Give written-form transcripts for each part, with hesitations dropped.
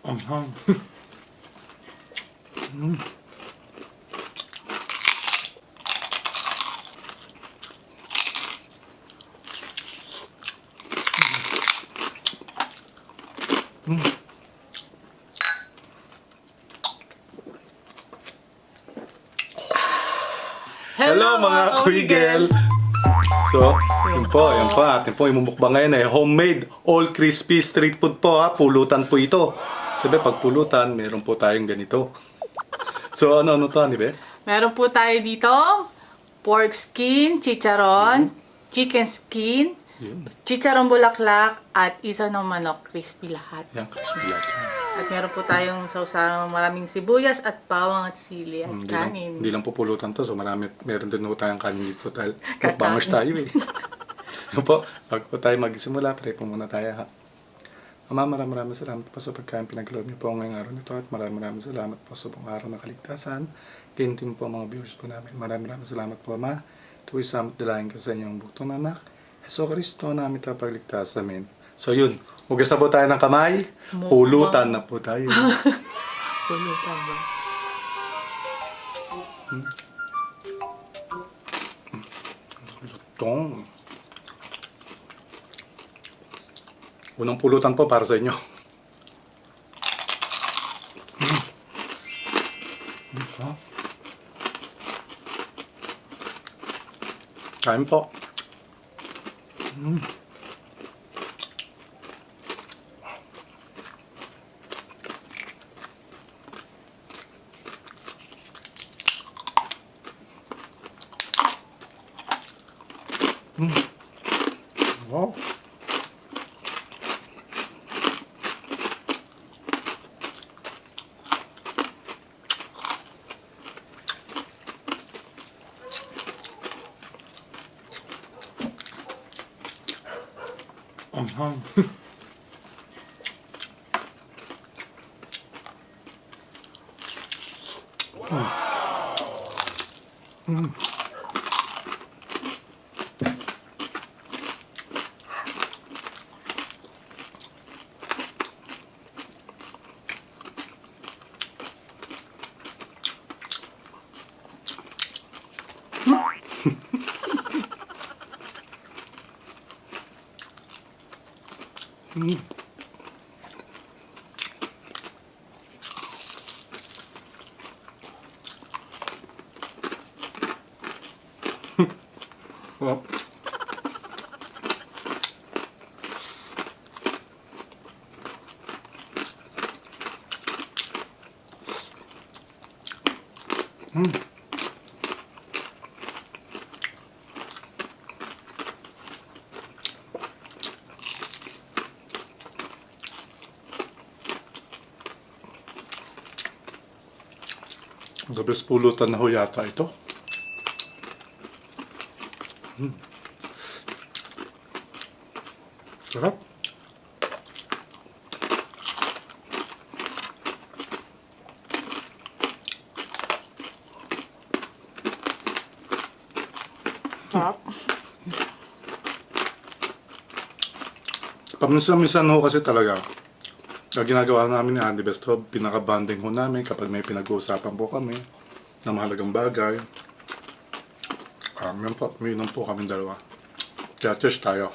Anghang. Hello mga kuigel! So, yun po, atin po imumukbang ngayon homemade, all crispy street food po ha, pulutan po ito. Sabi, pag pulutan, meron po tayong ganito. So, ano to, ni Bes? Meron po tayo dito, pork skin, chicharon, chicken skin, Yun. chicharon bulaklak, at isa ng manok, crispy lahat. Yan, crispy lahat. At meron po tayong sausawang maraming sibuyas at bawang at sili at kanin. Hindi lang po pulutan to, so meron din po tayong kanin dito dahil Kakain. bangers tayo eh. Yun po, bago po tayo magsimula, pray po muna tayo ha. Ama, maraming salamat po sa pagkain pinagloob niyo po ngayong araw nito at maraming salamat po sa buong araw ng kaligtasan. Ganyan po mga viewers po namin. Maraming salamat po, Ama. Ito ay samot dalahin ko sa inyong buktong anak. Heso Kristo namin tapagligtas. Amen. So yun, hugas na po tayo ng kamay. Pulutan na po tayo. Pulutan ba? Lutong. Unang pulutan po para sa inyo. Kain po. Wow. Anghang. Well. The best pulutan na ho yata ito. Sarap. Sarap. Paminsan-minsan ho kasi talaga, ang ginagawa namin ni Andy Best Hub, pinaka-bonding ho namin kapag may pinag-uusapan po kami na mahalagang bagay. Yun po, umiinom po kami dalawa. Kaya cheers tayo.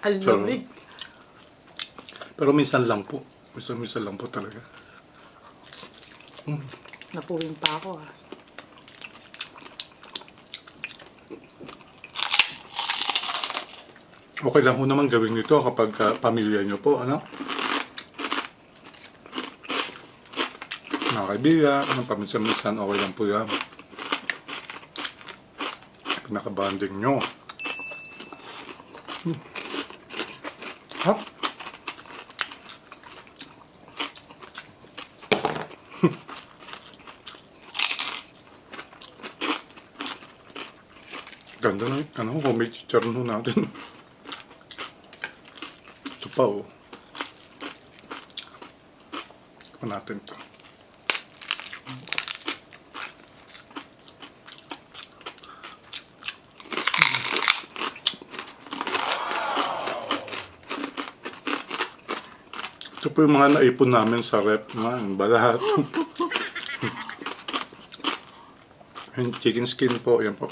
Ang lamig. Pero minsan lang po. Minsan lang po talaga. Napuwing pa ako ah. Okay lang ho naman gawin nito kapag pamilya nyo po, ano? Mga kaibigan, paminsan-minsan okay lang po yan. Pinaka-bonding nyo. Ha? Ganda na, homemade chicharon ho natin. Ito pa oh. Ito natin to. Ito po yung mga naipon namin sa rep. Man, balat. Yung chicken skin po, yan po.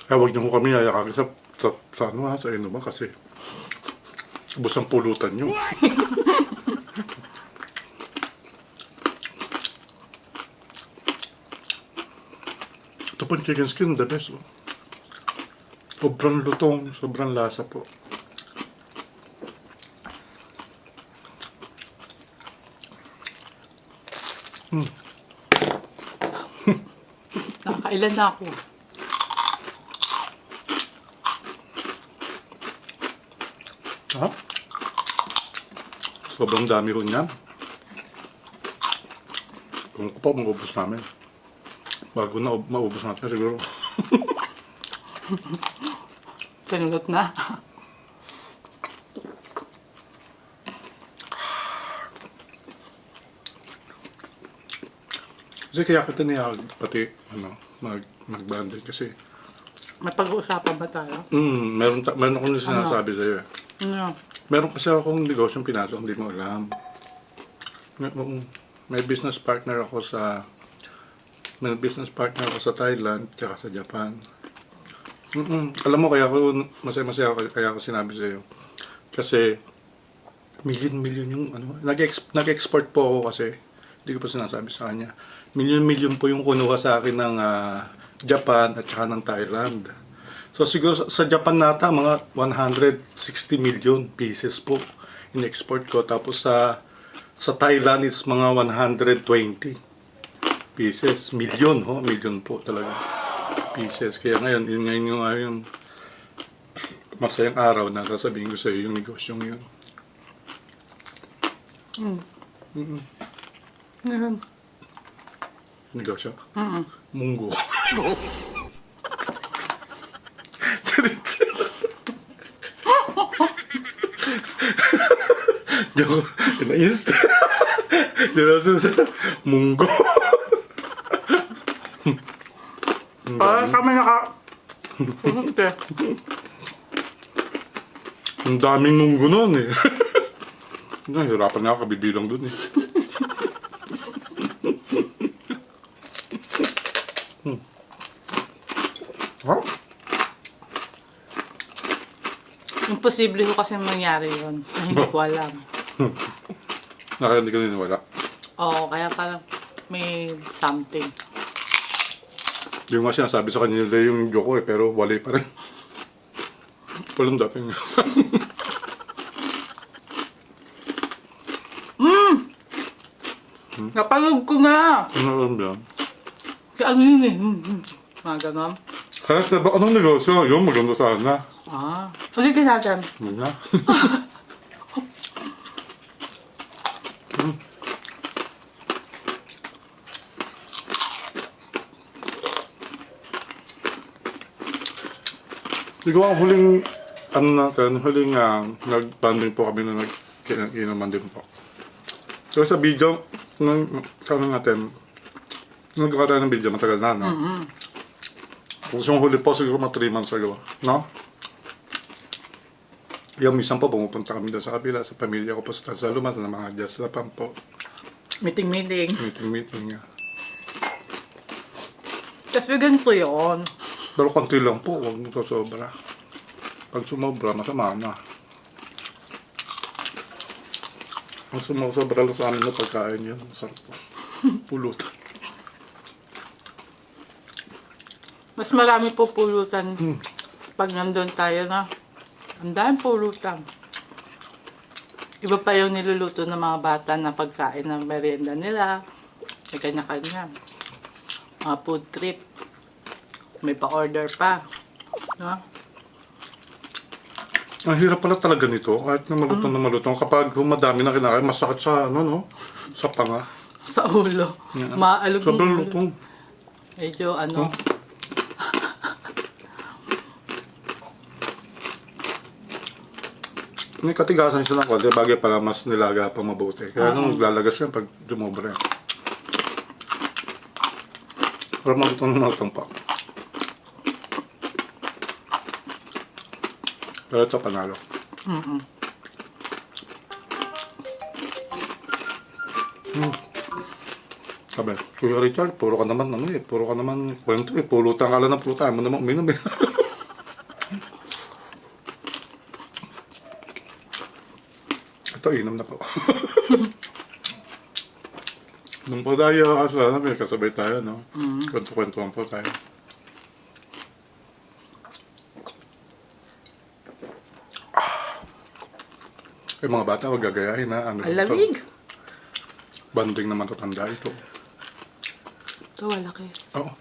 Kaya huwag niyo ko kami yayakakin sa ano ha, sa inuman kasi ubos ang pulutan niyo. Ito po yung chicken skin, the best. Oh. Sobrang lutong, sobrang lasa po. Nakakailan na ako. Ha? Sobrang dami ho niyan. Kung ko pa, maubos namin. Bago na maubos natin siguro. Sinulot na. Kasi kaya kita niya pati mag-banding kasi May pag-uusapan ba tayo? meron akong sinasabi sa'yo eh. Ano? Meron kasi akong negosyong pinasok, hindi mo alam. May business partner ako sa Thailand tsaka sa Japan. Alam mo, kaya ako masaya kaya ako sinabi sa iyo. Kasi million yung ano, nag-export po ako kasi hindi ko pa sinasabi sa kanya. Million po yung kunuha sa akin ng Japan at saka ng Thailand. So siguro sa Japan nata mga 160 million pieces po in-export ko, tapos sa Thailand is mga 120 pieces, million po talaga pieces. Kaya ngayon yung masayang araw na sasabihin ko sa iyo yung negosyong yun. Ngayon. Negosyo? Mm-mm. Munggo. Joke. Ina-insta. Munggo. Kami Pumunti. Ang daming munggo nun eh. Nahirapan na ako kabibilang dun eh. Huh? Imposible ko kasi mangyari yun. Na hindi ko alam. Kaya hindi ka niniwala. Oo, kaya parang may something. Yung nga sinasabi sa kanya nila yung joke ko eh, pero wali pa rin. Walang dating. Napalog ko na! Ano alam yan? Ano yun eh? Mga ganon. Kaya sabi, anong negosyo? Yung maganda sana. Ulitin natin. Yun na. Siguro ang huling, nag-banding po kami na nag-inuman din po. So sa video, sa ano natin, nagawa tayo ng video, matagal na, no? Tapos yung huli po, siguro mga 3 months ago, no? Yung minsan po, pumupunta kami doon sa kabila, sa pamilya ko po sa Tazalumas, sa mga Jaslapan po. Meeting. Meeting nga. Kasi ganito yun. Pero konti lang po, huwag mo sobra. Pag sumobra, masama na. Ang sumosobra lang sa amin na pagkain yan, masarap po. Pulutan. Mas marami po pulutan pag nandun tayo na. Ang daming pulutan. Iba pa yung niluluto ng mga bata na pagkain ng merienda nila. May kanya-kanya. Mga food trip. May pa-order pa. No? Ang hirap pala talaga nito, kahit na malutong. Kapag madami na kinakain, masakit sa, sa panga. Sa ulo. Yeah. Maalog yung Sobrang ulo. lutong. Medyo May katigasan siya ng konti, bagay pala mas nilaga pa mabuti. Kaya nung lalagas yan pag dumobra yan. Pero magutong pa. Pero ito panalo. Sabi, Kuya Richard, puro ka naman kwento pulutan ka lang ng pulutan mo naman uminom eh. Ito, inom na po. Nung po tayo, sana may kasabay tayo, no? Kwento-kwentuhan po tayo. Yung mga bata, huwag gagayahin ha. Ano Alamig. Banding naman to tanda ito. Ito, malaki. Oo.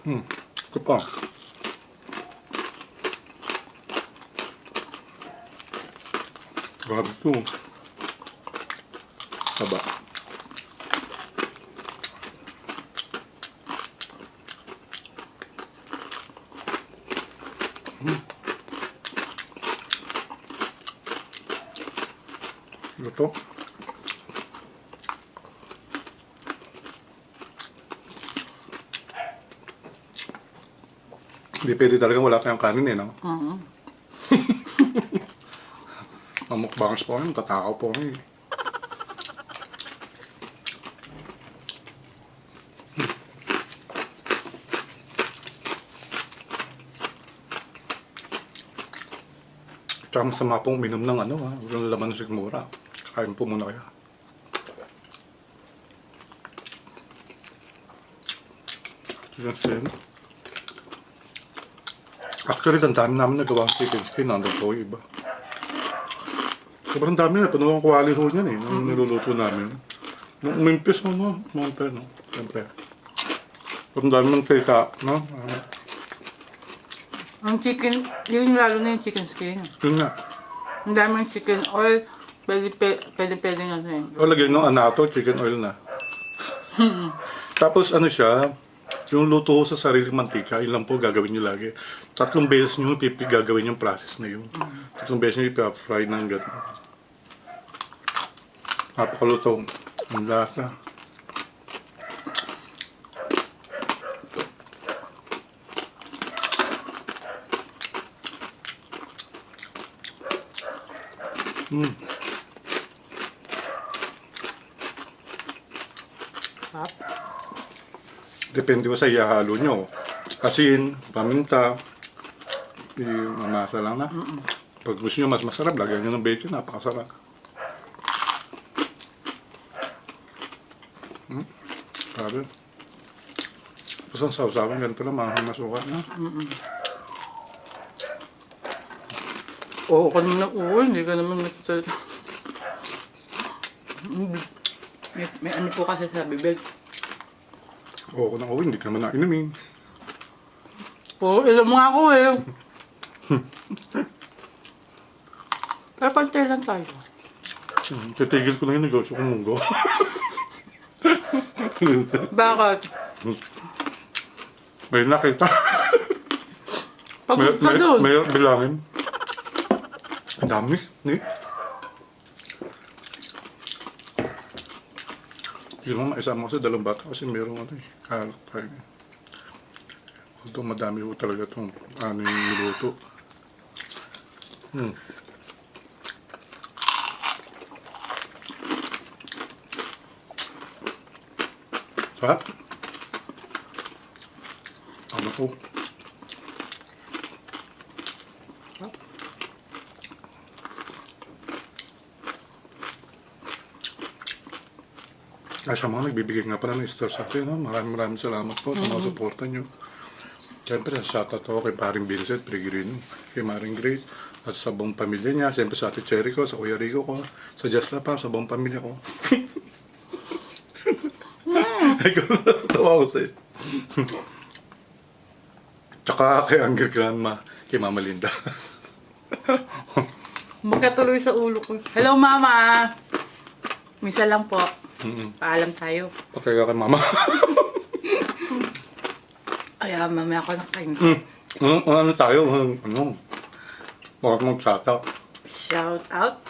Ito pa. Grabe ito. Saba. Luto. Hindi pwede talaga wala tayong kanin eh, no? Mamukbangs po kami, tatakaw po kami. Tsaka masama pong uminom ng ano ha, yung laman ng sikmura. Kain po muna kayo. Yan. Actually, ang dami namin nagawa ng chicken skin. Nandun po yung iba. Sobrang dami na. Puno ang kuwali ho niyan eh. Nung niluluto namin. Nung umimpis mo, no? Siyempre, no? Siyempre. Sobrang dami ng kita, no? Ang chicken, yun lalo na yung chicken skin. Yun nga. Ang daming chicken oil, pwede nga na yun. O, lagyan nung anato, chicken oil na. Tapos, ano siya, yung luto ko sa sariling mantika, yun lang po gagawin nyo lagi. 3 beses nyo gagawin yung process na yun. 3 beses nyo ipa-fry ng gano'n. Napakalutong. Ang lasa. Sarap. Depende ko sa ihahalo nyo. Asin, paminta, mamasa lang na. Pag gusto nyo mas masarap, lagyan nyo ng bacon, napakasarap. Grabe. Tapos ang sausawan, ganito lang, mahal na suka na. Oo ka naman na oo, hindi ka naman nagsasalita. May ano po kasi sa bibig. Oo, kung ako, hindi ka naman nainumin. Oo, ilam mo nga ako eh. Pero pantay lang tayo. Titigil ko na yung negosyo kong munggo. Bakit? May nakita. Pagod ka doon. May bilangin. Ang dami, ni. Hindi mo maisama ko sa 2 bata kasi mayroong ano eh. Kalak tayo. Although madami ko talaga itong ano yung niluto. Sarap. Ano po? Sa mga nagbibigay nga pala ng star sa atin, no? Maraming salamat po sa mga suporta nyo. Siyempre, shoutout ako kay Paring Vincent Peregrino, kay Maring Grace, at sa buong pamilya niya. Siyempre sa Ate Cherry ko, sa Kuya Rico ko, sa Just La Pam, sa buong pamilya ko. Ikaw natawa ko sa'yo. Tsaka kay Angel Grandma, kay Mama Linda. Magkatuloy sa ulo ko. Hello, Mama! Misa lang po. Paalam tayo. Patay ka kay Mama. Ay, mamaya ako nakain. Ano tayo? Ano? Huwag mong shoutout. Shout out.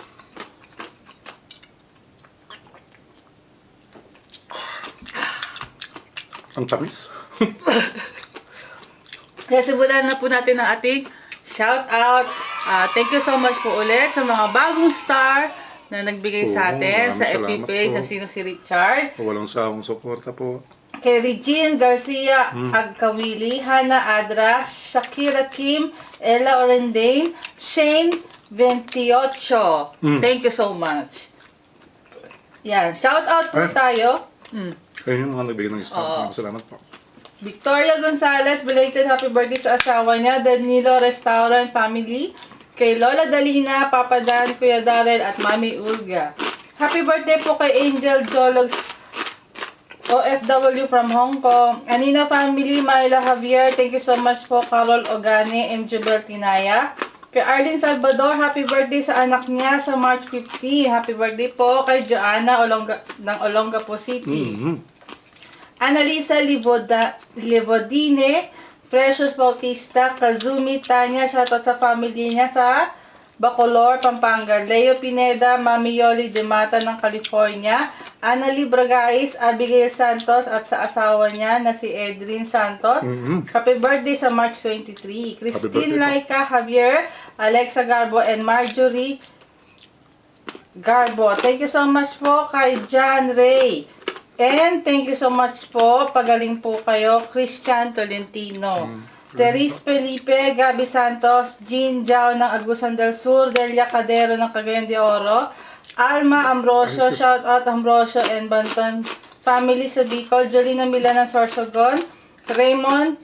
Ang tamis. Kaya simulan na po natin ang ating shout out. Thank you so much po ulit sa mga bagong star na nagbigay sa Oo, atin sa FB maraming page salamat na po. sino si Richard. Walang sawang suporta po. Kay Regine Garcia Agkawili, Hannah Adra, Shakira Kim, Ella Orendane, Shane 28. Thank you so much. Yan, shout out po Eh. tayo. Kayo yung mga nagbigay ng isang. Maraming salamat po. Victoria Gonzalez, belated happy birthday sa asawa niya, Danilo Restaurant Family. Kay Lola Dalina, Papa Dan, Kuya Darrell, at Mami Ulga. Happy birthday po kay Angel Jologs, OFW from Hong Kong. Anina Family, Myla Javier, thank you so much po. Carol Ogane, and Jubel Tinaya. Kay Arlene Salvador, happy birthday sa anak niya sa March 15. Happy birthday po kay Joanna ng Olongapo City. Annalisa Livodine, Precious Bautista, Kazumi Tanya, shoutout sa family niya sa Bacolor, Pampanga. Leo Pineda, Mami Yoli de Mata ng California. Annalie Bragais, Abigail Santos at sa asawa niya na si Edrin Santos. Happy birthday sa March 23. Christine birthday Laika Javier, Alexa Garbo, and Marjorie Garbo. Thank you so much po kay John Ray. And thank you so much po, pagaling po kayo, Christian Tolentino. Teres Felipe, Gabi Santos, Jean Jao ng Agusan del Sur, Delia Cadero ng Cagayan de Oro, Alma Ambrosio, shout out Ambrosio and Banton family sa Bicol, Jolina Mila ng Sorsogon, Raymond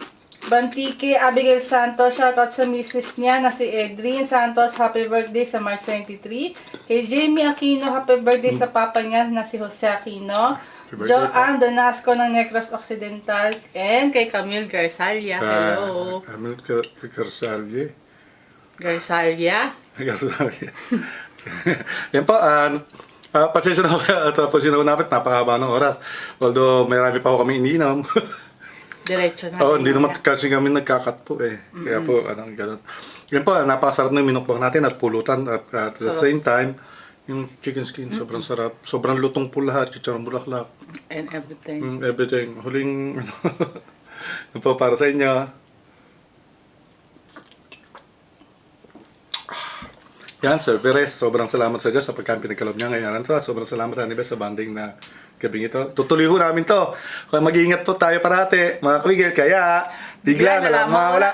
Bantique, Abigail Santos, shout out sa misis niya na si Edrin Santos, happy birthday sa March 23. Kay Jamie Aquino, happy birthday sa papa niya na si Jose Aquino. birthday Joanne Donasco ng Negros Occidental, and kay Camille Garsalia. Hello. Camille Garsalia. Garsalia. Garsalia. Yan po, pasensya na ako tapos yun namin, napakahaba ng oras. Although marami pa ako kami ininom. Diretso na. Oo, hindi naman kasi kami nagkakat po eh. Kaya po, ganun. Yan po, napakasarap na yung minukbang natin at pulutan at the same time, yung chicken skin, sobrang sarap. Sobrang lutong po lahat, chicharong bulaklak. And everything. Everything. Huling, yun po para sa inyo. Yan, Sir Perez, sobrang salamat sa Diyos sa pagkain pinagkalob niya ngayon. At sobrang salamat sa Anibes sa banding na gabing ito. Tutuloy ho namin to. Kaya mag-iingat po tayo parati, mga kuigil. Kaya, bigla na lang mawala.